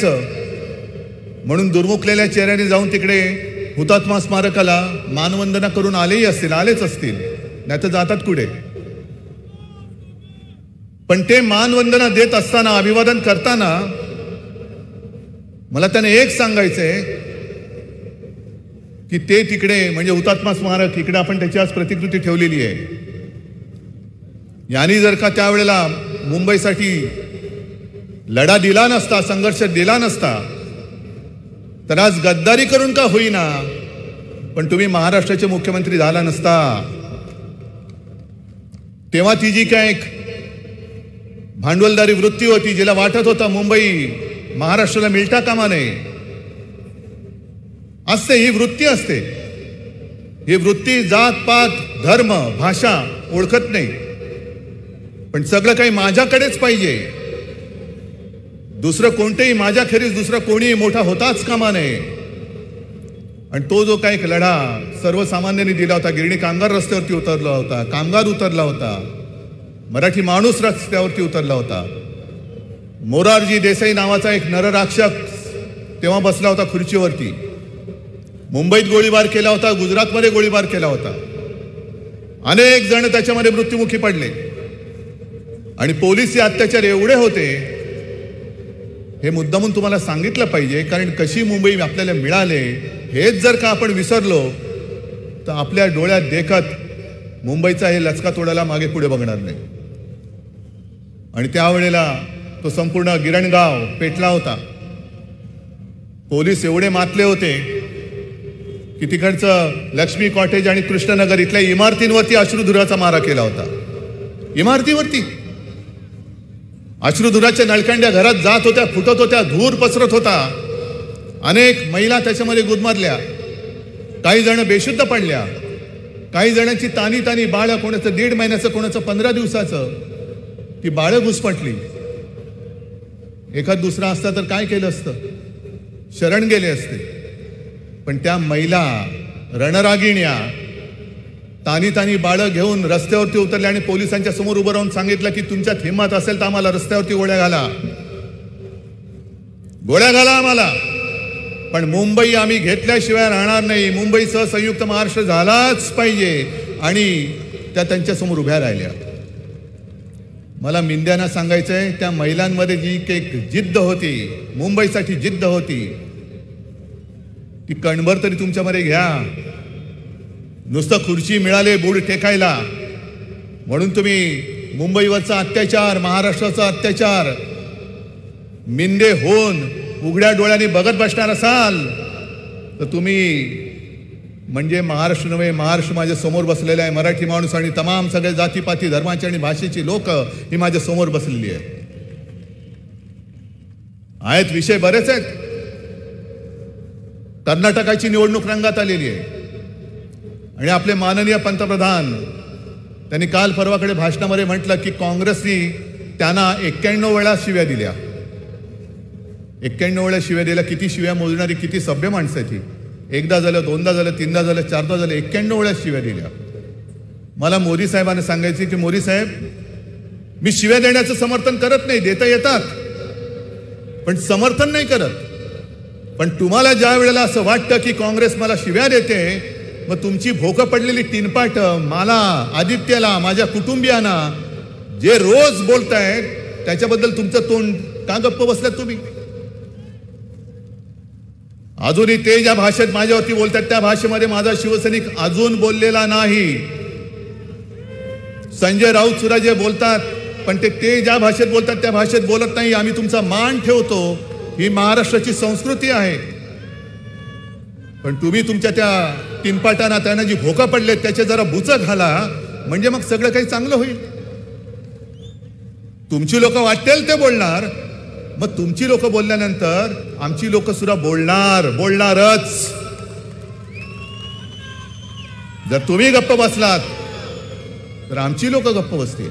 करायचं म्हणून दुर्मुखलेल्या चेहऱ्याने जाऊन तिकडे हुतात्मा स्मारकाला मानवंदना करून आलेही असतील, आलेच असतील, नाही तर जातात कुठे. पण ते मानवंदना देत असताना, अभिवादन करताना मला त्याने एक सांगायचंय की ते तिकडे म्हणजे हुतात्मा स्मारक इकडे आपण त्याची आज प्रतिकृती ठेवलेली आहे. यांनी जर का त्यावेळेला मुंबईसाठी लढा दिला नसता, संघर्ष दिला नसता, तर आज गद्दारी करून का होईना पण तुम्ही महाराष्ट्राचे मुख्यमंत्री झाला नसता. तेव्हा ती जी काय एक भांडवलदारी वृत्ती होती, जिला वाटत होता मुंबई महाराष्ट्राला मिळता कामा नये, असते ही वृत्ती असते. ही वृत्ती जात पात धर्म भाषा ओळखत नाही, पण सगळं काही माझ्याकडेच पाहिजे, दुसरं कोणतेही माझ्याखेरीज दुसरं कोणी मोठा होताच कामा नये. आणि तो जो काही लढा सर्वसामान्यांनी दिला होता, गिरणी कामगार रस्त्यावरती उतरला होता, कामगार उतरला होता, मराठी माणूस रस्त्यावरती उतरला होता. मोरारजी देसाई नावाचा एक नरराक्षस तेव्हा बसला होता खुर्चीवरती. मुंबईत गोळीबार केला होता, गुजरातमध्ये गोळीबार केला होता, अनेक जण त्याच्यामध्ये मृत्युमुखी पडले. आणि पोलिसी अत्याचार एवढे होते, हे मुद्दामून तुम्हाला सांगितलं पाहिजे, कारण कशी मुंबई आपल्याला मिळाले हेच जर का आपण विसरलो तर आपल्या डोळ्यात देखत मुंबईचा हे लचका तोडायला मागे पुढे बघणार नाही. आणि त्यावेळेला तो संपूर्ण गिरणगाव पेटला होता. पोलीस एवढे मातले होते की तिकडचं लक्ष्मी कॉटेज आणि कृष्णनगर इथल्या इमारतींवरती अश्रुधुराचा मारा केला होता. इमारतीवरती अश्रुधुराच्या नळकांड्या घरात जात होत्या, फुटत होत्या, धूर पसरत होता. अनेक महिला त्याच्यामध्ये गुदमरल्या, काही जण बेशुद्ध पडल्या, काही जणांची तानी तानी बाळ, कोणाचं 1.5 महिन्याचं, कोणाचं 15 दिवसाचं, ती बाळ घुसमटली. एखाद दुसरा असता तर काय केलं असतं, शरण गेले असते. पण त्या महिला रणरागिण्या तानी तानी बाळ घेऊन रस्त्यावरती उतरल्या आणि पोलिसांच्या समोर उभं राहून सांगितलं की तुमच्यात हिंमत असेल तर आम्हाला रस्त्यावरती गोळ्या घाला, गोळ्या घाला आम्हाला, पण मुंबई आम्ही घेतल्याशिवाय राहणार नाही, मुंबईसह संयुक्त महाराष्ट्र झालाच पाहिजे. आणि त्या त्यांच्यासमोर उभ्या राहिल्या. मला मिंद्यांना सांगायचंय, त्या महिलांमध्ये जी एक जिद्द होती, मुंबईसाठी जिद्द होती, ती कणभर तरी तुमच्यामध्ये घ्या. नुसतं खुर्ची मिळाले बुड टेकायला म्हणून तुम्ही मुंबईवरचा अत्याचार, महाराष्ट्राचा अत्याचार मिंदे होऊन उघड्या डोळ्यांनी बघत बसणार असाल तर तुम्ही म्हणजे महाराष्ट्र नव्हे, महाराष्ट्र माझ्या समोर बसलेला आहे. मराठी माणूस आणि तमाम सगळे जातीपाती धर्माची आणि भाषेची लोक ही माझ्या समोर बसलेली आहे. आहेत विषय बरेच आहेत. कर्नाटकाची निवडणूक रंगात आलेली आहे आणि आपले माननीय पंतप्रधान त्यांनी काल परवाकडे भाषणामध्ये म्हटलं की काँग्रेसनी त्यांना 91 वेळा शिव्या दिल्या. 91 वेळा शिव्या दिल्या. किती शिव्या मोजणारी, किती सभ्य माणसाची. एकदा झालं, दोनदा झालं, तीनदा झालं, चारदा झालं, 91 वेळा शिव्या दिल्या. मला मोदी साहेबांना सांगायचे की मोदी साहेब, मी शिव्या देण्याचं समर्थन करत नाही, देता येतात, पण समर्थन नाही करत. पण तुम्हाला ज्या वेळेला असं वाटतं की काँग्रेस मला शिव्या देते, मग तुमची भोकं पडलेली तीनपाट मला, आदित्यला, माझ्या कुटुंबियांना जे रोज बोलतायत त्याच्याबद्दल तुमचं तोंड का गप्प बसलात तुम्ही? अजूनही ते ज्या भाषेत माझ्यावरती बोलतात त्या भाषेमध्ये माझा शिवसैनिक अजून बोललेला नाही. संजय राऊत सुद्धा जे बोलतात पण ते ज्या भाषेत बोलतात त्या भाषेत बोलत नाही. आम्ही तुमचा मान ठेवतो, ही महाराष्ट्राची संस्कृती आहे. पण तुम्ही तुमच्या त्या तीनपाटांना, त्यांना जी भोका पडले त्याचे जरा बुचं घाला, म्हणजे मग सगळं काही चांगलं होईल. तुमची लोक वाटेल ते बोलणार, मग तुमची लोक बोलल्यानंतर आमची लोक सुद्धा बोलणारच. जर तुम्ही गप्प बसलात तर आमची लोक गप्प बसतील.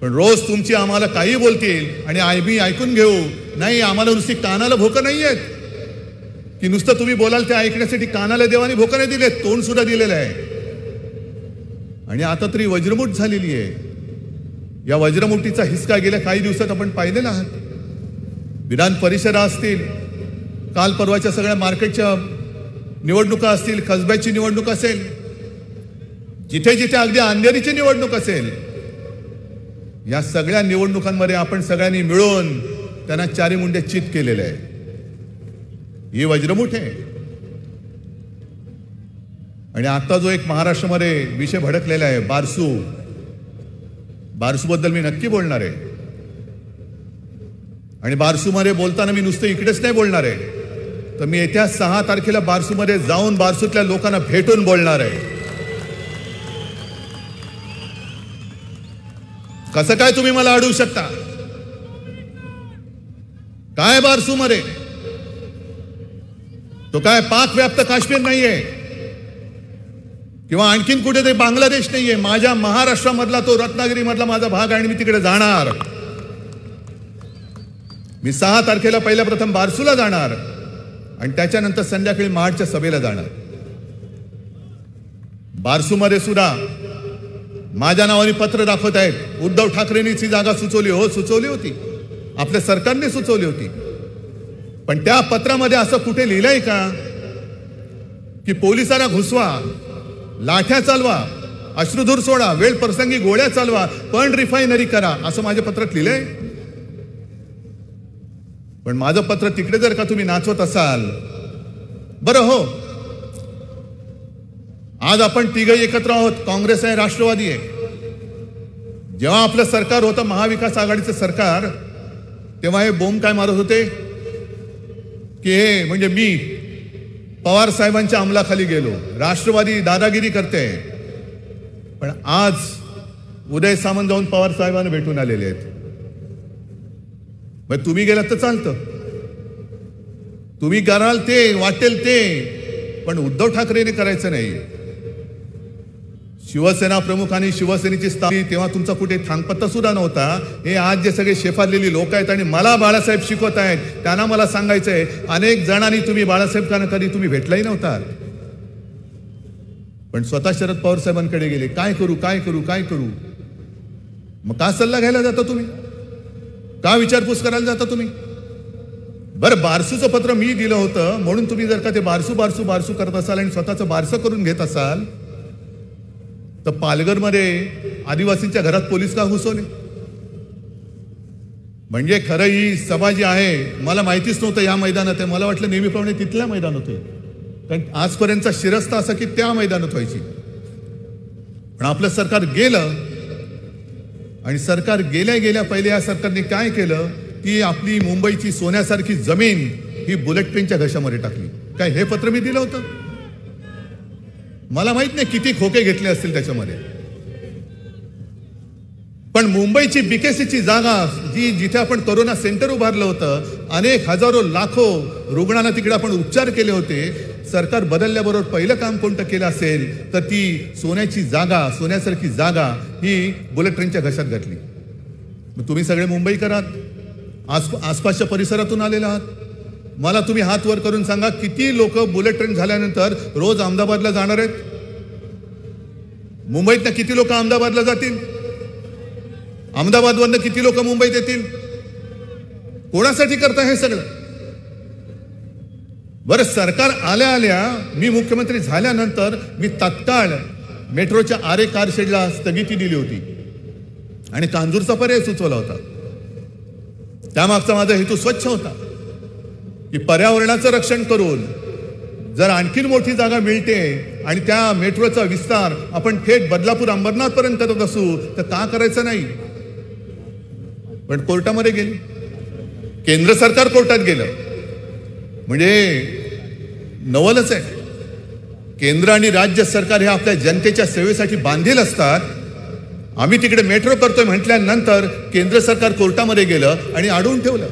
पण रोज तुमची आम्हाला काही बोलतील आणि आम्ही ऐकून घेऊ. नाही, आम्हाला नुसती कानाला भोकं नाही आहेत की नुसतं तुम्ही बोलाल ते ऐकण्यासाठी कानाला देवाने भोकं नाही दिले, तोंड सुद्धा दिलेलं आहे. आणि आता तरी वज्रमुठ झालेली आहे. या वज्रमुठीचा हिसका गेल्या काही दिवसात आपण पाहिलेला आहात. विधान परिषदा असतील, काल परवाच्या सगळ्या मार्केटच्या निवडणुका असतील, कसब्याची निवडणूक असेल, जिथे जिथे अगदी अंधेरीची निवडणूक असेल, या सगळ्या निवडणुकांमध्ये आपण सगळ्यांनी मिळून त्यांना चारी मुंडे चित केलेले आहे. ही वज्रमुठ आहे. आणि आता जो एक महाराष्ट्रामध्ये विषय भडकलेला आहे, बारसूबद्दल मी नक्की बोलणार आहे. आणि बारसूमध्ये बोलताना मी नुसतं इकडेच नाही बोलणार आहे, तर मी येत्या 6 तारखेला बारसूमध्ये जाऊन बारसूतल्या लोकांना भेटून बोलणार आहे. कसं काय तुम्ही मला अडवू शकता? काय बारसूमध्ये? तो काय पाक व्याप्त काश्मीर नाहीये किंवा आणखीन कुठेतरी बांगलादेश नाहीये. माझ्या महाराष्ट्रामधला तो रत्नागिरी मधला माझा भाग आहे आणि मी तिकडे जाणार. मी 6 तारखेला पहिल्या प्रथम बारसूला जाणार आणि त्याच्यानंतर संध्याकाळी महाडच्या सभेला जाणार. बारसूमध्ये सुद्धा माझ्या नावाने पत्र दाखवत आहेत, उद्धव ठाकरेंनीच ही जागा सुचवली. हो, सुचवली होती, आपल्या सरकारने सुचवली होती. पण त्या पत्रामध्ये असं कुठे लिहिलंय का की पोलिसांना घुसवा, लाठ्या चालवा, अश्रुधूर सोडा, वेळ प्रसंगी गोळ्या चालवा, पण रिफायनरी करा, असं माझ्या पत्रात लिहिलंय? पण माझं पत्र तिकडे जर का तुम्ही नाचवत असाल, बरं हो, आज आपण तिघही एकत्र आहोत, काँग्रेस आहे, राष्ट्रवादी आहे. जेव्हा आपलं सरकार होतं महाविकास आघाडीचं सरकार, तेव्हा हे बोंब काय मारत होते की हे म्हणजे मी पवार साहेबांच्या अंमलाखाली गेलो, राष्ट्रवादी दादागिरी करते. पण आज उदय सामंत जाऊन पवार साहेबांना भेटून आलेले आहेत. मग तुम्ही गेलात तर चालतं, तुम्ही कराल ते, वाटेल ते, पण उद्धव ठाकरेने करायचं नाही. शिवसेना प्रमुख आणि शिवसेनेची स्थापना तेव्हा तुमचा कुठे थांगपत्ता सुद्धा नव्हता. हे आज जे सगळे शेफारलेली लोक आहेत आणि मला बाळासाहेब शिकवत आहेत, त्यांना मला सांगायचंय, अनेक जणांनी तुम्ही बाळासाहेबांना कधी तुम्ही भेटलाही नव्हता, पण स्वतः शरद पवार साहेबांकडे गेले. काय करू, काय करू, काय करू? मग का सल्ला घ्यायला जाता तुम्ही? का विचारपूस करायला जाता तुम्ही? बरं, बारसूचं पत्र मी दिलं होतं म्हणून तुम्ही जर का ते बारसू बारसू बारसू करत असाल आणि स्वतःचं बारसं करून घेत असाल, तर पालघरमध्ये आदिवासींच्या घरात पोलीस का घुसवले? म्हणजे खरं ही सभा जी आहे, मला माहितीच नव्हतं या मैदानात आहे. मला वाटलं नेहमीप्रमाणे तिथल्या मैदानात होईल, कारण आजपर्यंतचा शिरस्ता असा की त्या मैदानात व्हायची. पण आपलं सरकार गेलं आणि सरकार गेल्या गेल्या पहिले या सरकारने काय केलं की आपली मुंबईची सोन्यासारखी जमीन ही बुलेट ट्रेनच्या घशामध्ये टाकली. काय हे पत्र मी दिलं होतं? मला माहित नाही किती खोके घेतले असतील त्याच्यामध्ये. पण मुंबईची बीकेसीची जागा जिथे आपण कोरोना सेंटर उभारलं होतं, अनेक हजारो लाखो रुग्णांना तिकडे आपण उपचार केले होते, सरकार बदलल्याबरोबर पहिलं काम कोणतं केलं असेल तर ती सोन्याची जागा, सोन्यासारखी जागा ही बुलेट ट्रेनच्या घशात घातली. मग तुम्ही सगळे मुंबईकर आहात, आसपासच्या परिसरातून आलेले आहात. मला तुम्ही हात वर करून सांगा, किती लोक बुलेट ट्रेन झाल्यानंतर रोज अहमदाबादला जाणार आहेत? मुंबईतनं किती लोक अहमदाबादला जातील? अहमदाबादवरनं किती लोक मुंबईत येतील? कोणासाठी करता हे सगळं? बरं, सरकार आल्या आल्या मी मुख्यमंत्री झाल्यानंतर मी तत्काळ मेट्रोच्या आरे कारशेडला स्थगिती दिली होती आणि कांजूरचा पर्याय सुचवला होता. त्यामागचा माझा हेतू स्वच्छ होता की पर्यावरणाचं रक्षण करून जर आणखीन मोठी जागा मिळते आणि त्या मेट्रोचा विस्तार आपण थेट बदलापूर अंबरनाथ पर्यंत करत असू तर का करायचं नाही? पण कोर्टामध्ये गेली, केंद्र सरकार कोर्टात गेलं. म्हणजे नवलच आहे. केंद्र आणि राज्य सरकार हे आपल्या जनतेच्या सेवेसाठी बांधील असतात. आम्ही तिकडे मेट्रो करतोय म्हटल्यानंतर केंद्र सरकार कोर्टामध्ये गेलं आणि अडवून ठेवलं.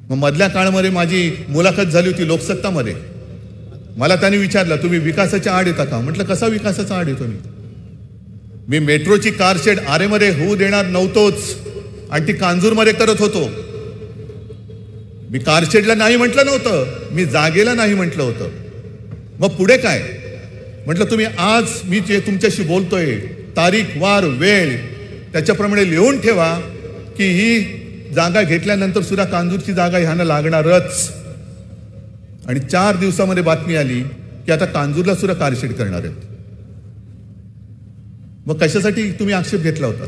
मग मधल्या काळामध्ये माझी मुलाखत झाली होती लोकसत्तामध्ये. मला त्यांनी विचारलं, तुम्ही विकासाच्या आड येता का? म्हटलं, कसा विकासाचा आड येतो मी मेट्रोची कारशेड आरेमध्ये होऊ देणार नव्हतोच आणि ती कांजूरमध्ये करत होतो. मी कारशेडला नाही म्हटलं नव्हतं, मी जागेला नाही म्हटलं होतं. मग पुढे काय म्हटलं? तुम्ही आज मी जे तुमच्याशी बोलतोय तारीख वार वेळ त्याच्याप्रमाणे लिहून ठेवा की ही जागा घेतल्यानंतर सुद्धा कांजूरची जागा ह्यानं लागणारच. आणि 4 दिवसामध्ये बातमी आली की आता कांजूरला सुद्धा कारशेड करणार आहेत. मग कशासाठी तुम्ही आक्षेप घेतला होता?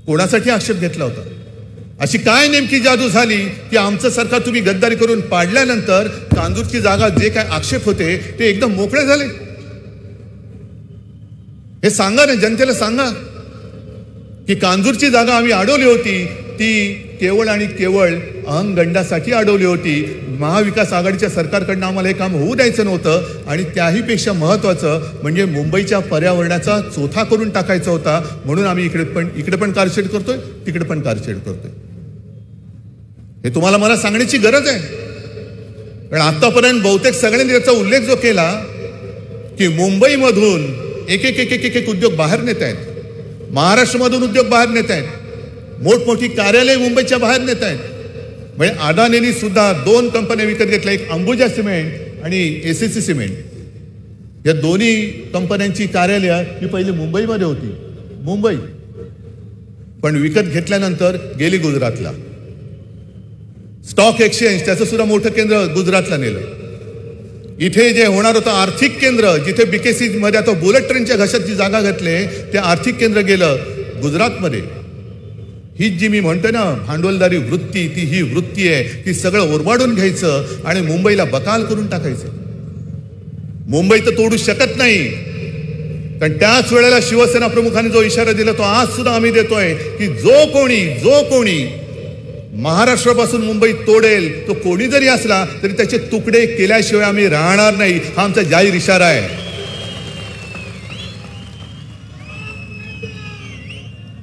कोणासाठी आक्षेप घेतला होता? अशी काय नेमकी जादू झाली की आमचं सरकार तुम्ही गद्दारी करून पाडल्यानंतर कांजूरची जागा जे काय आक्षेप होते ते एकदम मोकळे झाले? हे सांगा ना, जनतेला सांगा की कांजूरची जागा आम्ही अडवली होती ती केवळ आणि केवळ अहंगंडासाठी अडवली होती. महाविकास आघाडीच्या सरकारकडनं आम्हाला हे काम होऊ द्यायचं नव्हतं. आणि त्याहीपेक्षा महत्वाचं म्हणजे मुंबईच्या पर्यावरणाचा चोथा करून टाकायचा होता. म्हणून आम्ही इकडे पण कारशेड करतोय, तिकडे पण कारशेड करतोय. हे तुम्हाला मला सांगण्याची गरज आहे. कारण आतापर्यंत बहुतेक सगळ्यांनी याचा उल्लेख जो केला की मुंबईमधून एक एक उद्योग बाहेर नेत आहेत, महाराष्ट्रामधून उद्योग बाहेर नेत आहेत, मोठमोठी कार्यालय मुंबईच्या बाहेर नेत आहेत. म्हणजे अदानीने सुद्धा 2 कंपन्या विकत घेतल्या, एक अंबुजा सिमेंट आणि एसीसी सिमेंट. या दोन्ही कंपन्यांची कार्यालय ही पहिली मुंबईमध्ये होती, मुंबई, पण विकत घेतल्यानंतर गेली गुजरातला. स्टॉक एक्सचेंज त्याचं सुद्धा मोठं केंद्र गुजरातला नेलं. इथे जे होणार होतं आर्थिक केंद्र, जिथे बीकेसी मध्ये आता बुलेट ट्रेनच्या घशाची जागा घेतले, ते आर्थिक केंद्र गेलं गुजरातमध्ये. ही जी मी म्हणतो ना भांडवलदारी वृत्ती, ती ही वृत्ती आहे की सगळं ओरबाडून घ्यायचं आणि मुंबईला बकाल करून टाकायचं. मुंबई तर तोडू शकत नाही. कारण त्याच वेळेला शिवसेना प्रमुखांनी जो इशारा दिला तो आज सुद्धा आम्ही देतोय की जो कोणी महाराष्ट्रापासून मुंबई तोडेल, तो कोणी जरी असला तरी त्याचे तुकडे केल्याशिवाय आम्ही राहणार नाही. हा आमचा जाहीर इशारा आहे.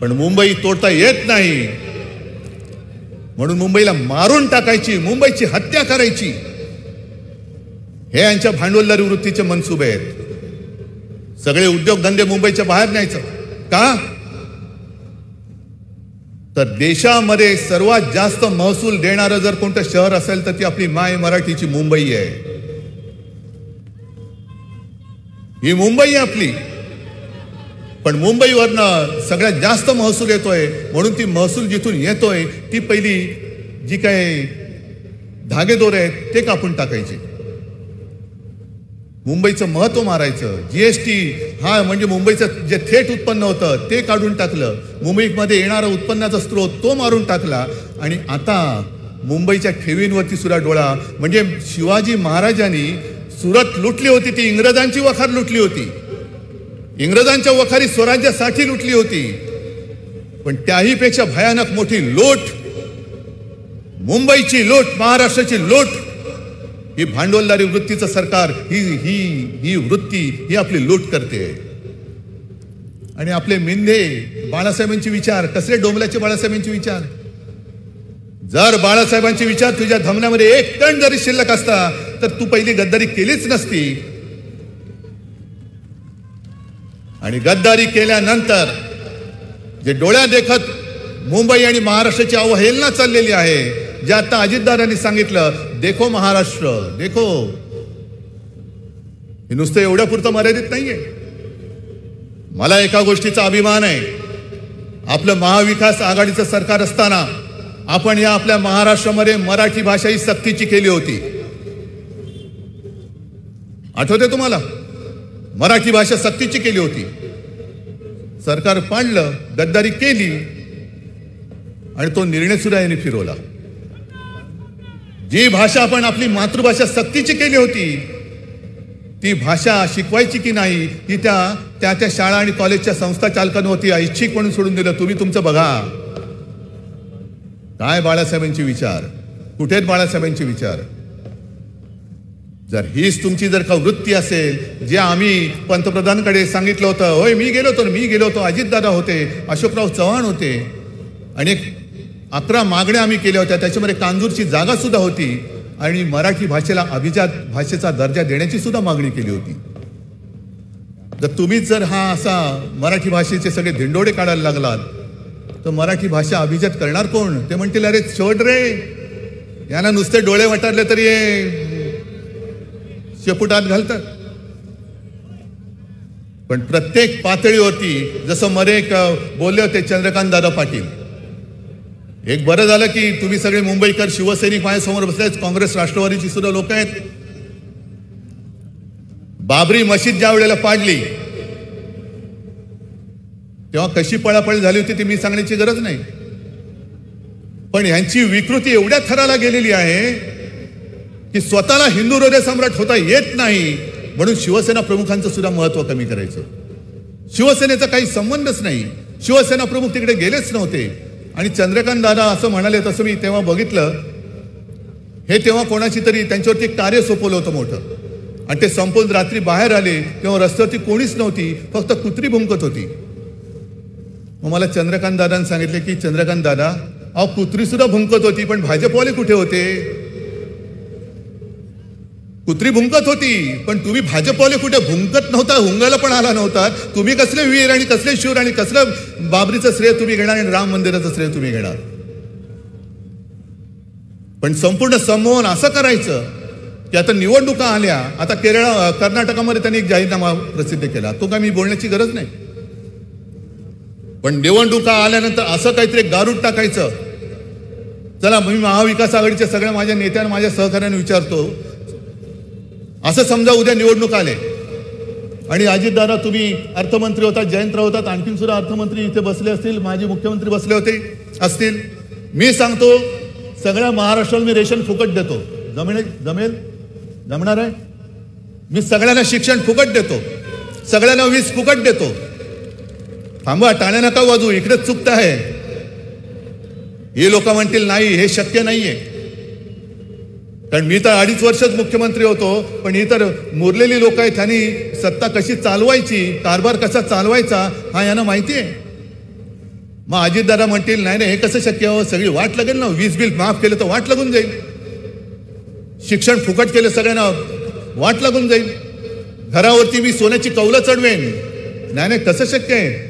पण मुंबई तोडता येत नाही म्हणून मुंबईला मारून टाकायची, मुंबईची हत्या करायची, हे यांच्या भांडवलदारी वृत्तीचे मनसुबे आहेत. सगळे उद्योगधंदे मुंबईच्या बाहेर न्यायचं का? तर देशामध्ये सर्वात जास्त महसूल देणारं जर कोणतं शहर असेल तर ती आपली माय मराठीची मुंबई आहे. ही मुंबई आहे आपली. पण मुंबईवरनं सगळ्यात जास्त महसूल येतोय म्हणून ती महसूल जिथून येतोय ती पहिली जी काय धागेदोरे आहेत ते कापून टाकायचे, मुंबईचं महत्व मारायचं. जीएसटी हा म्हणजे मुंबईचं जे थेट उत्पन्न होतं ते काढून टाकलं, मुंबईमध्ये येणारा उत्पन्नाचा स्रोत तो मारून टाकला. आणि आता मुंबईच्या ठेवींवरती सुद्धा डोळा. म्हणजे शिवाजी महाराजांनी सुरत लुटली होती, ती इंग्रजांची वखार लुटली होती, इंग्रजांच्या वखारी स्वराज्यासाठी लुटली होती. पण त्याहीपेक्षा भयानक मोठी लूट, मुंबईची लूट, महाराष्ट्राची लूट, ही भांडवलदारी वृत्तीचं सरकार ही वृत्ती ही आपली लूट करते. आणि आपले मिंधे बाळासाहेबांचे विचार कसले डोंबल्याचे बाळासाहेबांचे विचार. जर बाळासाहेबांचे विचार तुझ्या धमन्यामध्ये 1 कण जरी शिल्लक असता तर तू पहिली गद्दारी केलीच नसती. आणि गद्दारी केल्यानंतर जे डोळ्या देखत मुंबई आणि महाराष्ट्राची अवहेलना चाललेली आहे, जे आता अजितदारांनी सांगितलं देखो महाराष्ट्र देखो, हे नुसतं एवढ्या पुरतं मर्यादित नाहीये. मला एका गोष्टीचा अभिमान आहे, आपलं महाविकास आघाडीचं सरकार असताना आपण या आपल्या महाराष्ट्रामध्ये मराठी भाषा ही सक्तीची केली होती. आठवते तुम्हाला? मराठी भाषा सक्तीची केली होती. सरकार पाडलं, गद्दारी केली आणि तो निर्णय सुद्धा यांनी फिरवला. जी भाषा आपण आपली मातृभाषा सक्तीची केली होती ती भाषा शिकवायची की नाही ती त्या शाळा आणि कॉलेजच्या संस्था चालकांना होती ऐच्छिक म्हणून सोडून दिलं. तुम्ही तुमचं बघा. काय बाळासाहेबांचे विचार, कुठे आहेत बाळासाहेबांचे विचार? जर हीच तुमची जर का वृत्ती असेल, जे आम्ही पंतप्रधानांकडे सांगितलं होतं, होय मी गेलो होतो, अजितदादा होते, अशोकराव चव्हाण होते, आणि 11 मागण्या आम्ही केल्या होत्या, त्याच्यामध्ये कांजूरची जागा सुद्धा होती आणि मराठी भाषेला अभिजात भाषेचा दर्जा देण्याची सुद्धा मागणी केली होती. जर तुम्हीच जर हा असा मराठी भाषेचे सगळे धिंडोडे काढायला लागलात तर मराठी भाषा अभिजात करणार कोण? ते म्हणतील अरे सोड रे, यांना नुसते डोळे वटारले तरी शेपुटात घालतात. पण प्रत्येक पातळीवरती जसं मरे बोलले होते चंद्रकांत दादा पाटील, एक बरं झालं की तुम्ही सगळे मुंबईकर शिवसैनिक माझ्यासमोर बसलेत, काँग्रेस राष्ट्रवादीची सुद्धा लोक आहेत. बाबरी मशीद ज्या वेळेला पाडली तेव्हा कशी पळापळ झाली होती ती मी सांगण्याची गरज नाही. पण यांची विकृती एवढ्या थराला गेलेली आहे की स्वतःला हिंदू हृदय सम्राट होता येत नाही म्हणून शिवसेना प्रमुखांचं सुद्धा महत्व कमी करायचं. शिवसेनेचा काही संबंधच नाही. शिवसेना प्रमुख तिकडे गेलेच नव्हते. आणि चंद्रकांत दादा असं म्हणाले तसं मी तेव्हा बघितलं. हे तेव्हा कोणाची तरी त्यांच्यावरती एक कार्य सोपवलं होतं मोठं आणि ते संपून रात्री बाहेर आले तेव्हा रस्त्यावरती कोणीच नव्हती, फक्त कुत्री भुंकत होती. मग मला चंद्रकांत दादांनी सांगितले की चंद्रकांत दादा अहो कुत्री सुद्धा भुंकत होती पण भाजपवाले कुठे होते? कुत्री भुंकत होती पण तुम्ही भाजपवाले कुठे? भुंकत नव्हता, हुंगायला पण आला नव्हता. तुम्ही कसले वीर आणि कसले शूर आणि कसलं बाबरीचं श्रेय तुम्ही घेणार आणि राम मंदिराचं श्रेय तुम्ही घेणार? पण संपूर्ण संमोहन असं करायचं की आता निवडणुका आल्या. आता कर्नाटकामध्ये त्यांनी एक जाहीरनामा प्रसिद्ध केला, तो काय मी बोलण्याची गरज नाही. पण निवडणुका आल्यानंतर असं काहीतरी गारूड टाकायचं. चला मी महाविकास आघाडीच्या सगळ्या माझ्या नेत्यांना माझ्या सहकार्याने विचारतो, असं समजा उद्या निवडणूक आले आणि अजितदादा तुम्ही अर्थमंत्री होता, जयंतराव होतात, आणखीन सुद्धा अर्थमंत्री इथे बसले असतील, माजी मुख्यमंत्री बसले होते असतील. मी सांगतो सगळ्या महाराष्ट्राला मी रेशन फुकट देतो. जमेल? जमणार आहे? मी सगळ्यांना शिक्षण फुकट देतो, सगळ्यांना वीज फुकट देतो. थांबा, टाळ्या नका वाजू, इकडेच चुकत आहे. हे लोक म्हणतील नाही हे शक्य नाहीये. कारण मी तर 2.5 वर्षच मुख्यमंत्री होतो, पण ही तर मुरलेली लोक आहेत. त्यांनी सत्ता कशी चालवायची, कारभार कसा चालवायचा हा यांना माहिती आहे. मग अजितदादा म्हणतील नाही नाही हे कसं शक्य हो, सगळी वाट लागेल ना. वीज बिल माफ केलं तर वाट लागून जाईल, शिक्षण फुकट केलं सगळ्यांना वाट लागून जाईल, घरावरती मी सोन्याची कौलं चढवेन. नाही नाही कसं शक्य आहे?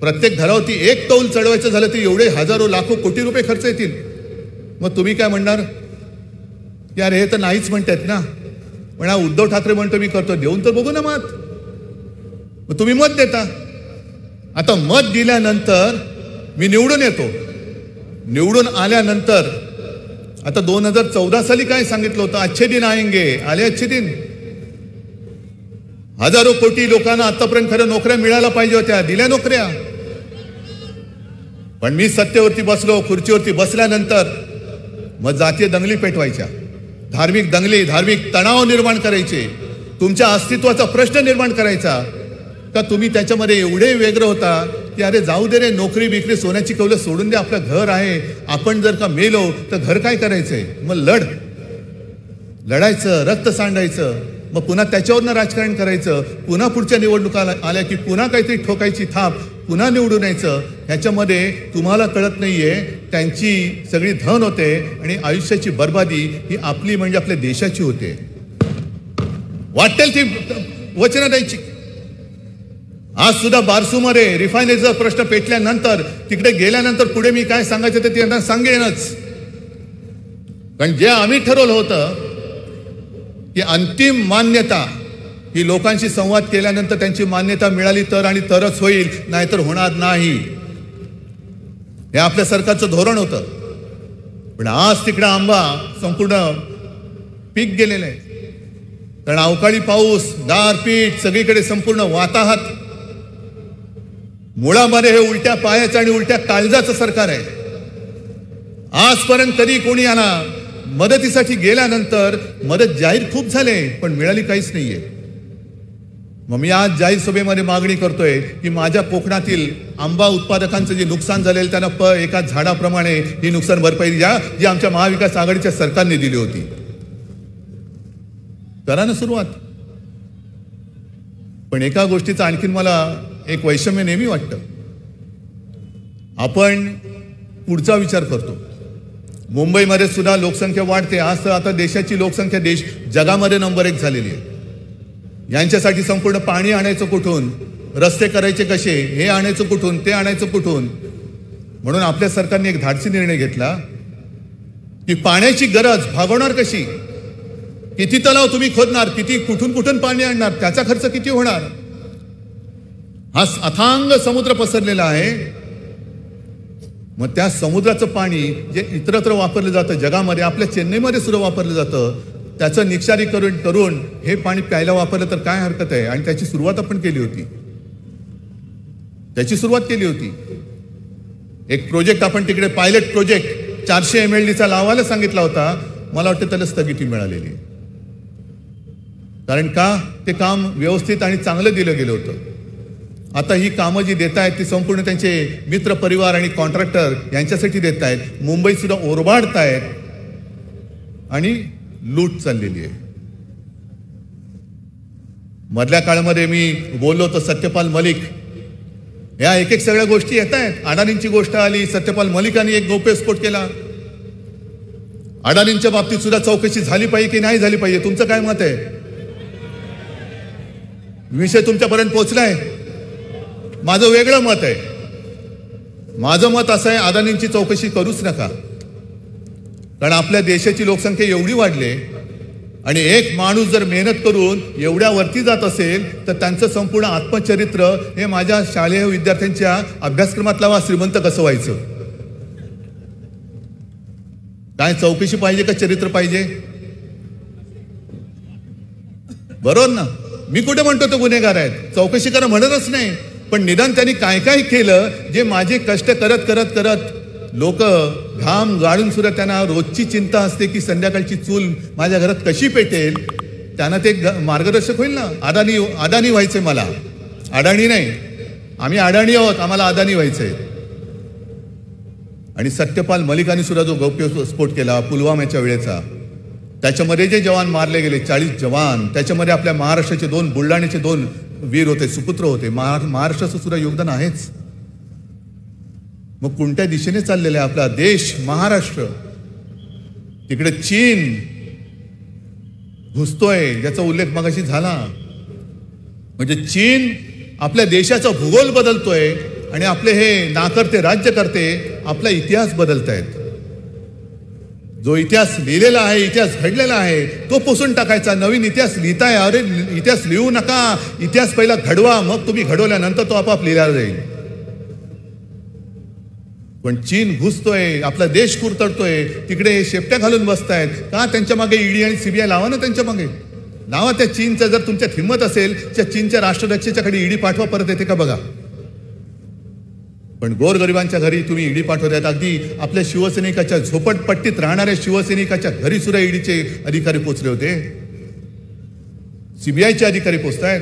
प्रत्येक घरावरती एक कौल चढवायचं झालं तर एवढे हजारो लाखो कोटी रुपये खर्च येतील. मग तुम्ही काय म्हणणार की अरे हे तर नाहीच म्हणतात ना. पण हा उद्धव ठाकरे म्हणतो मी करतो, देऊन तर बघू ना मत. मग तुम्ही मत देता. आता मत दिल्यानंतर मी निवडून येतो. निवडून आल्यानंतर आता 2014 साली काय सांगितलं होतं, अच्छे दिन आएंगे, आले अच्छे दिन. हजारो कोटी लोकांना आतापर्यंत खरं नोकऱ्या मिळायला पाहिजे होत्या, दिल्या नोकऱ्या. पण मी सत्तेवरती बसलो, खुर्चीवरती बसल्यानंतर मग जातीय दंगली पेटवायच्या, धार्मिक दंगली, धार्मिक तणाव निर्माण करायचे, तुमच्या अस्तित्वाचा प्रश्न निर्माण करायचा. का तुम्ही त्याच्यामध्ये एवढे वेगळे होता की अरे जाऊ दे रे, नोकरी बिकरी सोन्याची कौलं सोडून दे, आपलं घर आहे. आपण जर का मेलो तर घर काय करायचंय? मग लढायचं, रक्त सांडायचं, मग पुन्हा त्याच्यावरनं राजकारण करायचं. पुन्हा पुढच्या निवडणुका आल्या की पुन्हा काहीतरी ठोकायची थाप, पुन्हा निवडून यायचं. ह्याच्यामध्ये तुम्हाला कळत नाहीये त्यांची सगळी धन होते आणि आयुष्याची बर्बादी ही आपली म्हणजे आपल्या देशाची होते. वाटेल ती वचनं द्यायची. आज सुद्धा बारसूमध्ये रिफायनरीचा प्रश्न पेटल्यानंतर तिकडे गेल्यानंतर पुढे मी काय सांगायचं ते त्यांना सांगेनच. कारण जे आम्ही ठरवलं होतं की अंतिम मान्यता ही लोकांशी संवाद केल्यानंतर त्यांची मान्यता मिळाली तर आणि तरच होईल, नाहीतर होणार नाही. हे आपल्या सरकारचं धोरण होतं. पण आज तिकडे आंबा संपूर्ण पीक गेलेलं आहे. कारण अवकाळी पाऊस, गारपीट सगळीकडे संपूर्ण वाताहत. मुळामध्ये हे उलट्या पायाचं आणि उलट्या काळजाचं सरकार आहे. आजपर्यंत कधी कोणी यांना मदतीसाठी गेल्यानंतर मदत जाहीर खूप झाले पण मिळाली काहीच नाहीये. मग मी आज जाहीर सभेमध्ये मागणी करतोय की माझ्या कोकणातील आंबा उत्पादकांचं जे नुकसान झालेलं त्यांना एका झाडाप्रमाणे ही नुकसान भरपाई द्या, जी आमच्या महाविकास आघाडीच्या सरकारने दिली होती. करा ना सुरुवात. पण एका गोष्टीचं आणखीन मला एक वैषम्य नेहमी वाटतं. आपण पुढचा विचार करतो. मुंबईमध्ये सुद्धा लोकसंख्या वाढते. आज तर आता देशाची लोकसंख्या जगामध्ये नंबर 1 झालेली आहे. यांच्यासाठी संपूर्ण पाणी आणायचं कुठून, रस्ते करायचे कसे, हे आणायचं कुठून, ते आणायचं कुठून. म्हणून आपल्या सरकारने एक धाडसी निर्णय घेतला की पाण्याची गरज भागवणार कशी, किती तलाव तुम्ही खोदणार, किती कुठून कुठून पाणी आणणार, त्याचा खर्च किती होणार. हा अथांग समुद्र पसरलेला आहे. मग त्या समुद्राचं पाणी जे इतरत्र वापरलं जातं जगामध्ये, आपल्या चेन्नईमध्ये सुद्धा वापरलं जातं, त्याचं निक्षारीकरण करून हे पाणी प्यायला वापरलं तर काय हरकत आहे. आणि त्याची सुरुवात आपण केली होती, एक प्रोजेक्ट आपण तिकडे पायलट प्रोजेक्ट 400 MLDचा लावायला सांगितला होता. मला वाटतं त्याला स्थगिती मिळालेली. कारण का, ते काम व्यवस्थित आणि चांगलं दिलं गेलं होतं. आता ही कामं जी देत आहेत ती संपूर्ण त्यांचे मित्र परिवार आणि कॉन्ट्रॅक्टर यांच्यासाठी देत आहेत. मुंबई सुद्धा ओरबाडत आहेत आणि लूट चाललेली आहे. मधल्या काळामध्ये मी बोललो होतो सत्यपाल मलिक, या एक सगळ्या गोष्टी येत आहेत. अडाणींची गोष्ट आली, सत्यपाल मलिकांनी एक गौप्यस्फोट केला. अडाणींच्या बाबतीत सुद्धा चौकशी झाली पाहिजे की नाही झाली पाहिजे, तुमचं काय मत आहे? विषय तुमच्यापर्यंत पोहोचलाय? माझं वेगळं मत आहे. माझं मत असं आहे, अडाणींची चौकशी करूच नका. कारण आपल्या देशाची लोकसंख्या एवढी वाढली आणि एक माणूस जर मेहनत करून एवढ्या वरती जात असेल तर त्यांचं संपूर्ण आत्मचरित्र हे माझ्या शालेय विद्यार्थ्यांच्या अभ्यासक्रमात लावा. श्रीमंत कसं व्हायचं, काय चौकशी पाहिजे का चरित्र पाहिजे? बरोबर ना? मी कुठे म्हणतो तो गुन्हेगार आहेत, चौकशी करा म्हणतच नाही. पण निदान त्यांनी काय काय केलं जे माझे कष्ट करत करत करत लोक घाम गाळून सुद्धा त्यांना रोजची चिंता असते की संध्याकाळची चूल माझ्या घरात कशी पेटेल, त्यांना ते मार्गदर्शक होईल ना. अदानी व्हायचंय मला, अडाणी नाही. आम्ही अडाणी आहोत, आम्हाला अदानी व्हायचंय. आणि सत्यपाल मलिकांनी सुद्धा जो गौप्यस्फोट केला पुलवामाच्या वेळेचा, त्याच्यामध्ये जे जवान मारले गेले 40 जवान, त्याच्यामध्ये आपल्या महाराष्ट्राचे 2 बुलढाण्याचे 2 वीर होते, सुपुत्र होते. महाराष्ट्राचं सुद्धा योगदान आहेच. मग कोणत्या दिशेने चाललेला आहे आपला देश महाराष्ट्र? तिकडे चीन घुसतोय, ज्याचा उल्लेख मगाशी झाला. म्हणजे चीन आपल्या देशाचा भूगोल बदलतोय आणि आपले हे नाकर्ते राज्यकर्ते आपला इतिहास बदलतायत. जो इतिहास लिहिलेला आहे, इतिहास घडलेला आहे, तो पुसून टाकायचा. नवीन इतिहास लिहिताय, अरे इतिहास लिहू नका, इतिहास पहिला घडवा, मग तुम्ही घडवल्यानंतर तो आपाप लिहिला जाईल. पण चीन घुसतोय, आपला देश कुरतडतोय, तिकडे शेपट्या घालून बसतायत का? त्यांच्या मागे ईडी आणि सीबीआय लावा ना, त्यांच्या मागे लावा. त्या चीनचं जर तुमच्यात हिंमत असेल, त्या चीनच्या राष्ट्राध्यक्षाच्याकडे ईडी पाठवा, परत येते का बघा. पण गोरगरिबांच्या घरी तुम्ही ईडी पाठवतायत. अगदी आपल्या शिवसैनिकाच्या झोपडपट्टीत राहणाऱ्या शिवसैनिकाच्या घरी सुद्धा ईडीचे अधिकारी पोचले होते, सीबीआयचे अधिकारी पोचतायत.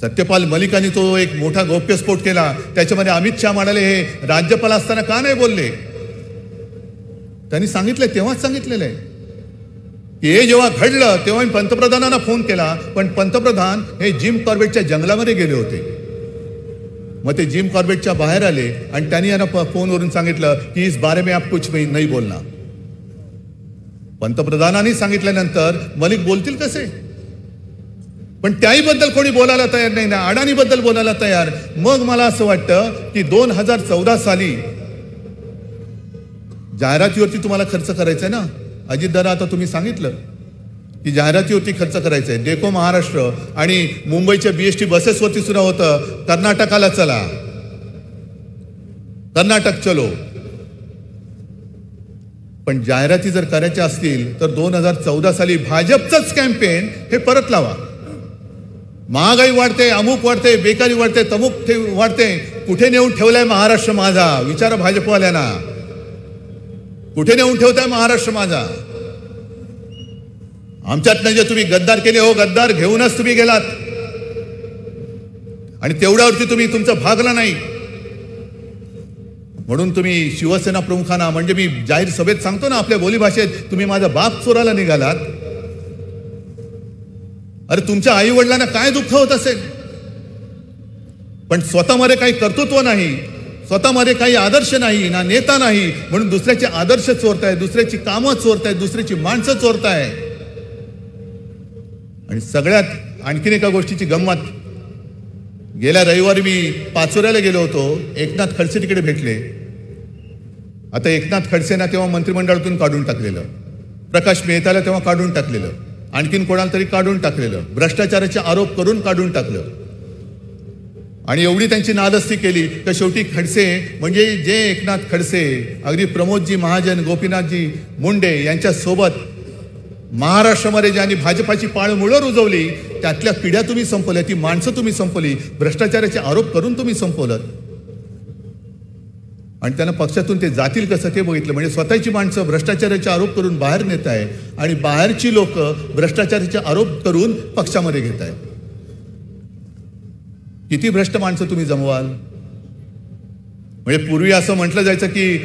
सत्यपाल मलिकांनी तो एक मोठा गौप्यस्फोट केला, त्याच्यामध्ये अमित शहा म्हणाले हे राज्यपाल असताना का नाही बोलले? त्यांनी सांगितलंय, तेव्हाच सांगितलेलं आहे की हे जेव्हा घडलं तेव्हा मी पंतप्रधानांना फोन केला, पण पंतप्रधान हे जिम कॉर्बेटच्या जंगलामध्ये गेले होते. मग ते जिम कॉर्बेटच्या बाहेर आले आणि त्यांनी यांना फोनवरून सांगितलं की इस बारे में आप कुछ नहीं बोलना. पंतप्रधानांनी सांगितल्यानंतर मलिक बोलतील कसे? पण त्याहीबद्दल कोणी बोलायला तयार नाही ना, अडाणीबद्दल बोलायला तयार. मग मला असं वाटतं की 2014 साली जाहिरातीवरती तुम्हाला खर्च करायचा आहे ना अजितदादा, आता तुम्ही सांगितलं की जाहिरातीवरती खर्च करायचा आहे. डेको महाराष्ट्र आणि मुंबईच्या BST बसेसवरती सुद्धा होतं कर्नाटकाला चला, कर्नाटक चलो. पण जाहिराती जर करायच्या असतील तर 2014 साली भाजपचंच कॅम्पेन हे परत लावा. महागाई वाढते, अमुक वाढते, बेकारी वाढते, तमुक वाढते, कुठे नेऊन ठेवलाय महाराष्ट्र माझा? विचारा भाजपवाल्यांना, कुठे नेऊन ठेवताय महाराष्ट्र माझा? आमच्यातनं जे तुम्ही गद्दार केले हो, गद्दार घेऊनच तुम्ही गेलात आणि तेवढ्यावरती तुम्ही तुमचं भागला नाही. म्हणून तुम्ही शिवसेना प्रमुखांना, म्हणजे मी जाहीर सभेत सांगतो ना आपल्या बोलीभाषेत, तुम्ही माझा बाप चोराला निघालात. अरे तुमच्या आई वडिलांना काय दुःख होत असेल, पण स्वतःमध्ये काही कर्तृत्व नाही, स्वतःमध्ये काही आदर्श नाही, ना नेता नाही, म्हणून दुसऱ्याचे आदर्श चोरताय, दुसऱ्याची कामं चोरताय, दुसऱ्याची माणसं चोरताय. आणि सगळ्यात आणखीन एका गोष्टीची गंमत, गेल्या रविवारी मी पाचोऱ्याला गेलो होतो, एकनाथ खडसे तिकडे भेटले. आता एकनाथ खडसेंना तेव्हा मंत्रिमंडळातून काढून टाकलेलं, प्रकाश मेहताला तेव्हा काढून टाकलेलं, आणखीन कोणाला तरी काढून टाकलेलं, भ्रष्टाचाराचे आरोप करून काढून टाकलं. आणि एवढी त्यांची नादस्ती केली तर शेवटी खडसे म्हणजे जे एकनाथ खडसे अगदी प्रमोदजी महाजन गोपीनाथजी मुंडे यांच्यासोबत महाराष्ट्रामध्ये ज्यांनी भाजपाची पाळमुळं रुजवली त्यातल्या पिढ्या तुम्ही संपवल्या, ती माणसं तुम्ही संपवली, भ्रष्टाचाराचे आरोप करून तुम्ही संपवलं आणि त्यांना पक्षातून ते जातील कसं ते बघितलं. म्हणजे स्वतःची माणसं भ्रष्टाचाराचे आरोप करून बाहेर नेत आहे आणि बाहेरची लोक भ्रष्टाचाराचे आरोप करून पक्षामध्ये घेत आहे. किती भ्रष्ट माणसं तुम्ही जमवाल. म्हणजे पूर्वी असं म्हटलं जायचं की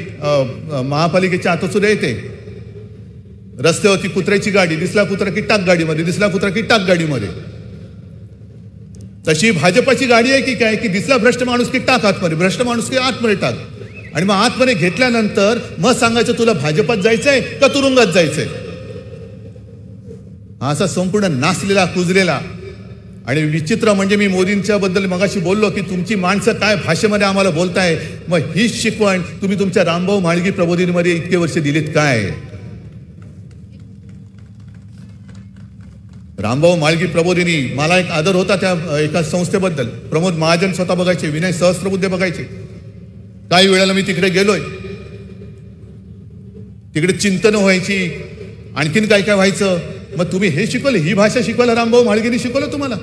महापालिकेच्या आत सुद्धा येते रस्त्यावरती कुत्र्याची गाडी दिसला कुत्रा की टाक गाडीमध्ये, दिसला कुत्रा की टाक गाडीमध्ये. तशी भाजपाची गाडी आहे की काय की दिसला भ्रष्ट माणूस की टाक आतमध्ये, भ्रष्ट माणूस की आतमध्ये टाक. आणि मग आतमध्ये घेतल्यानंतर मग सांगायचं तुला भाजपात जायचंय का तुरुंगात जायचंय. हा असा संपूर्ण नासलेला कुजलेला आणि विचित्र म्हणजे मी मोदींच्या बद्दल मगाशी बोललो की तुमची माणसं काय भाषेमध्ये आम्हाला बोलताय. मग हीच शिकवण तुम्ही तुमच्या रामभाऊ म्हाळगी प्रबोधिनीमध्ये इतके वर्ष दिलीत काय. रामभाऊ म्हाळगी प्रबोधिनी मला एक आदर होता त्या एका संस्थेबद्दल. प्रमोद महाजन स्वतः बघायचे, विनय सहस्त्रबुद्धे बघायचे. काही वेळेला मी तिकडे गेलोय, तिकडे चिंतन व्हायची, आणखीन काय काय व्हायचं. मग तुम्ही हे शिकवलं, ही भाषा शिकवायला रामभाऊ म्हाळगीने शिकवलं तुम्हाला.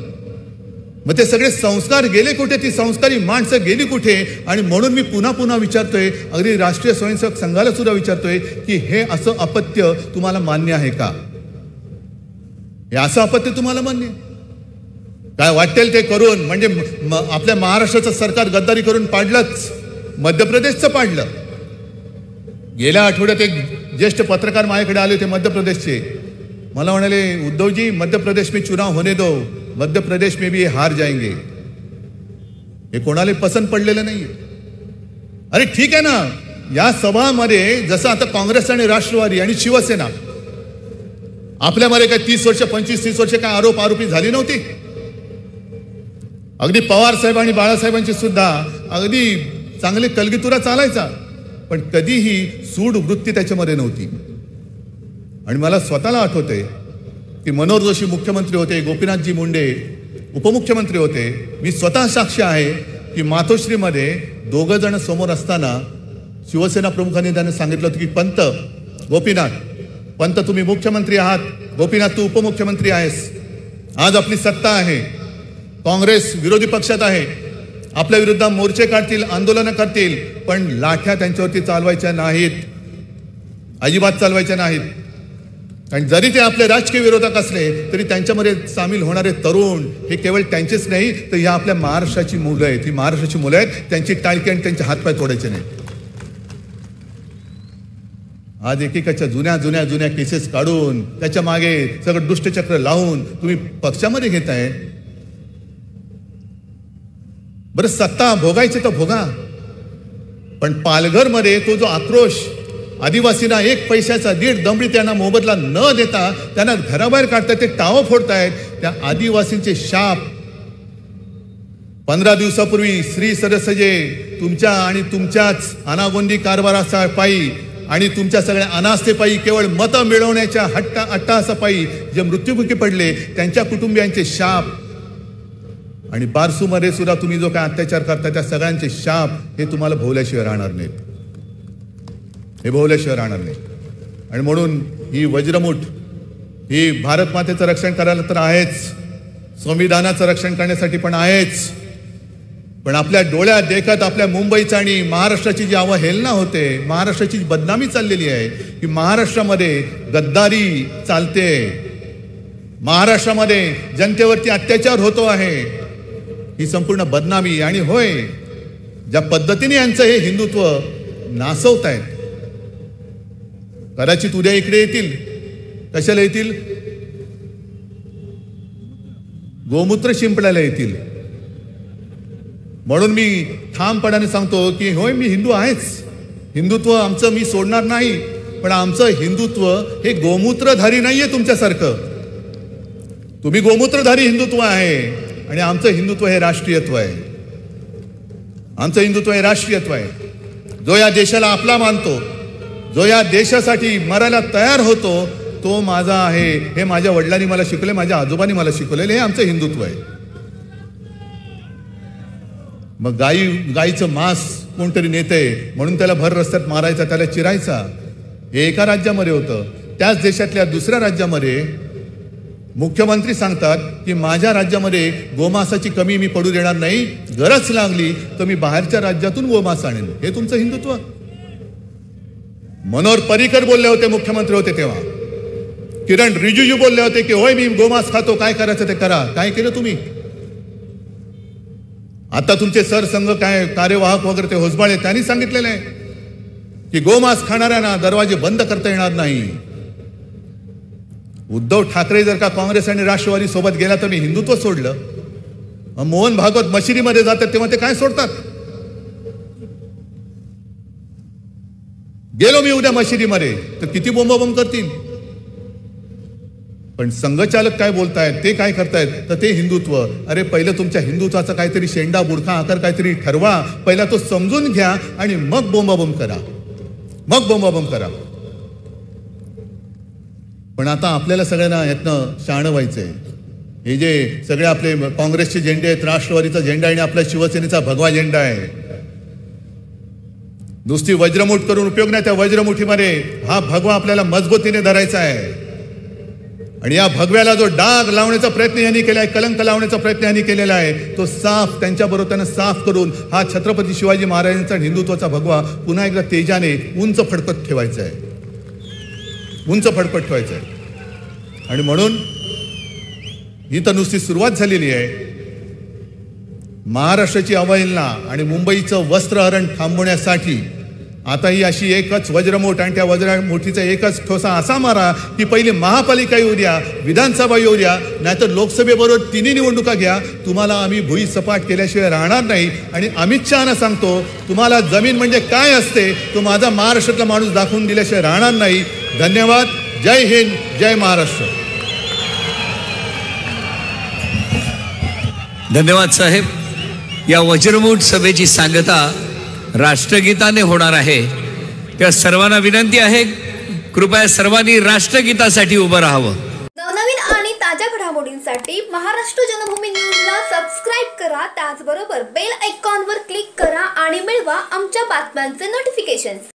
मग ते सगळे संस्कार गेले कुठे, ती संस्कारी माणसं गेली कुठे. आणि म्हणून मी पुन्हा पुन्हा विचारतोय, अगदी राष्ट्रीय स्वयंसेवक संघाला सुद्धा विचारतोय की हे असं अपत्य तुम्हाला मान्य आहे का. हे असं अपत्य तुम्हाला मान्य काय वाटेल ते करून म्हणजे आपल्या महाराष्ट्राचं सरकार गद्दारी करून पाडलंच, मध्य प्रदेशचं पाडलं. गेल्या आठवड्यात एक ज्येष्ठ पत्रकार माझ्याकडे आले होते मध्य प्रदेशचे. मला म्हणाले उद्धवजी मध्य प्रदेश में चुनाव होने दो, मध्य प्रदेश में भी हार जाएंगे. हे कोणाला पसंत पडलेलं नाही. अरे ठीक आहे ना, या सभामध्ये जसं आता काँग्रेस आणि राष्ट्रवादी आणि शिवसेना आपल्यामध्ये काय 30 वर्ष 25-30 वर्ष काय आरोपी झाली नव्हती. अगदी पवार साहेब आणि बाळासाहेबांची सुद्धा अगदी चांगले कलगीतुरा चालायचा, पण कधीही सूड वृत्ती त्याच्यामध्ये नव्हती. आणि मला स्वतःला आठवते की मनोहर जोशी मुख्यमंत्री होते, गोपीनाथजी मुंडे उपमुख्यमंत्री होते. मी स्वतः साक्षी आहे की मातोश्रीमध्ये दोघं जण समोर असताना शिवसेना प्रमुखांनी त्यांना सांगितलं होतं की पंत गोपीनाथ, पंत तुम्ही मुख्यमंत्री आहात, गोपीनाथ तू उपमुख्यमंत्री आहेस. आज आपली सत्ता आहे, काँग्रेस विरोधी पक्षात आहे, आपल्या विरुद्ध मोर्चे काढतील, आंदोलनं करतील, पण लाठ्या त्यांच्यावरती चालवायच्या नाहीत, अजिबात चालवायच्या नाहीत. आणि जरी ते आपले राजकीय विरोधक असले तरी त्यांच्यामध्ये सामील होणारे तरुण हे केवळ त्यांचेच नाही तर या आपल्या महाराष्ट्राची मुलं आहेत. ही महाराष्ट्राची मुलं आहेत, त्यांची टाळकी आणि त्यांचे हातपाय तोडायचे नाही. आज एकेकाच्या जुन्या केसेस काढून त्याच्या मागे सगळं दुष्टचक्र लावून तुम्ही पक्षामध्ये घेताय. बरं सत्ता भोगायची तर भोगा, पण पालघरमध्ये तो जो आक्रोश आदिवासींना 1 पैशाचा 1.5 दमडी त्यांना मोबदला न देता त्यांना घराबाहेर काढतायत, ते टावं फोडतायत. त्या आदिवासींचे शाप 15 दिवसापूर्वी श्री सरसजे तुमच्या आणि तुमच्याच अनागोंदी कारभाराचा पायी आणि तुमच्या सगळ्या अनास्थेपायी केवळ मतं मिळवण्याच्या अट्टाहासापायी जे मृत्युमुखी पडले त्यांच्या कुटुंबियांचे शाप. आणि बारसूमध्ये सुद्धा तुम्ही जो काय अत्याचार करता त्या सगळ्यांचे शाप हे तुम्हाला भोवल्याशिवाय राहणार नाहीत, हे भोवल्याशिवाय राहणार नाही. आणि म्हणून ही वज्रमुठ ही भारत मातेचं रक्षण करायला तर आहेच, संविधानाचं रक्षण करण्यासाठी पण आहेच, पण आपल्या डोळ्यात देखत आपल्या मुंबईचं आणि महाराष्ट्राची जी अवहेलना होते, महाराष्ट्राची बदनामी चाललेली आहे की महाराष्ट्रामध्ये गद्दारी चालते, महाराष्ट्रामध्ये जनतेवरती अत्याचार होतो आहे, ही संपूर्ण बदनामी. आणि होय ज्या पद्धतीने यांचं हे हिंदुत्व नासवतायत, कदाचित उद्या इकडे येतील. कशाला येतील? गोमूत्र शिंपडायला येतील. म्हणून मी ठामपणाने सांगतो की होय मी हिंदू आहेच, हिंदुत्व आमचं मी सोडणार नाही, पण आमचं हिंदुत्व हे गोमूत्रधारी नाहीये तुमच्यासारखं. तुम्ही गोमूत्रधारी हिंदुत्व आहे आणि आमचं हिंदुत्व हे राष्ट्रीयत्व आहे. आमचं हिंदुत्व हे राष्ट्रीयत्व आहे. जो या देशाला आपला मानतो, जो या देशासाठी मरायला तयार होतो, तो माझा आहे. हे माझ्या वडिलांनी मला शिकवले, माझ्या आजोबांनी मला शिकवलेले, हे आमचं हिंदुत्व आहे. मग गाईचं मांस कोणतरी नेते म्हणून त्याला भर रस्त्यात मारायचा, त्याला चिरायचा. हे एका राज्यामध्ये होतं. त्याच देशातल्या दुसऱ्या राज्यामध्ये मुख्यमंत्री सांगतात की माझ्या राज्यामध्ये गोमांसाची कमी मी पडू देणार नाही, गरज लागली तर मी बाहेरच्या राज्यातून गोमांस आणेन. हे तुमचं हिंदुत्व? मनोहर पर्रिकर बोलले होते, मुख्यमंत्री होते तेव्हा. किरण रिजिजू बोलले होते की होय मी गोमांस खातो, काय करायचं ते करा. काय केलं तुम्ही? आता तुमचे सरसंघ काय कार्यवाहक वगैरे ते होसबाळे त्यांनी सांगितलेलं आहे की गोमांस खाणाऱ्यांना दरवाजे बंद करता येणार नाही. उद्धव ठाकरे जर का काँग्रेस आणि राष्ट्रवादी सोबत गेला तर मी हिंदुत्व सोडलं. मोहन भागवत मशिदीमध्ये जातात तेव्हा ते काय सोडतात? गेलो मी उद्या मशिदीमध्ये तर किती बोंबाबोंब करतील. पण संघचालक काय बोलतायत, ते काय करतायत, तर ते हिंदुत्व. अरे पहिलं तुमच्या हिंदुत्वाचा काहीतरी शेंडा बुडखा आकार काहीतरी ठरवा, पहिला तो समजून घ्या आणि मग बोंबाबोंब करा, मग बोंबाबोंब करा. पण आता आपल्याला सगळ्यांना यातनं शहाणं व्हायचंय. हे जे सगळे आपले काँग्रेसचे झेंडे आहेत, राष्ट्रवादीचा झेंडा आणि आपल्या शिवसेनेचा भगवा झेंडा आहे. नुसती वज्रमुठ करून उपयोग नाही. त्या वज्रमुठीमध्ये हा भगवा आपल्याला मजबूतीने धरायचा आहे. आणि या भगव्याला जो डाग लावण्याचा प्रयत्न यांनी केला आहे, कलंक लावण्याचा प्रयत्न यांनी केलेला आहे, तो साफ त्यांच्याबरोबर त्यांना साफ करून हा छत्रपती शिवाजी महाराजांचा हिंदुत्वाचा भगवा पुन्हा एकदा तेजाने उंच फडकत ठेवायचा आहे, उंच फडकत ठेवायचं आहे. आणि म्हणून ही तर नुसती सुरुवात झालेली आहे. महाराष्ट्राची अवहेलना आणि मुंबईचं वस्त्रहरण थांबवण्यासाठी आता ही अशी एकच वज्रमुठ आणि त्या वज्रमुठीचा एकच ठोसा असा मारा की पहिली महापालिका येऊ द्या, विधानसभा येऊ द्या, नाहीतर लोकसभेबरोबर तिन्ही निवडणुका घ्या. तुम्हाला आम्ही भुई सपाट केल्याशिवाय राहणार नाही. आणि अमित शहाना सांगतो, तुम्हाला जमीन म्हणजे काय असते तो माझा महाराष्ट्रातला माणूस दाखवून दिल्याशिवाय राहणार नाही. धन्यवाद. जय हिंद, जय महाराष्ट्र. धन्यवाद साहेब. या वज्रमुठ सभेची सांगता राष्ट्रगीताने होणार आहे. त्या सर्वांना विनंती आहे, कृपया सर्वांनी राष्ट्रगीतासाठी उभं राहावं. नवनवीन आणि ताज्या घडामोडींसाठी महाराष्ट्र जनभूमी न्यूजला सबस्क्राईब करा. त्याचबरोबर बेल आयकॉनवर क्लिक करा आणि मिळवा आमच्या बातम्यांचे नोटिफिकेशन्स.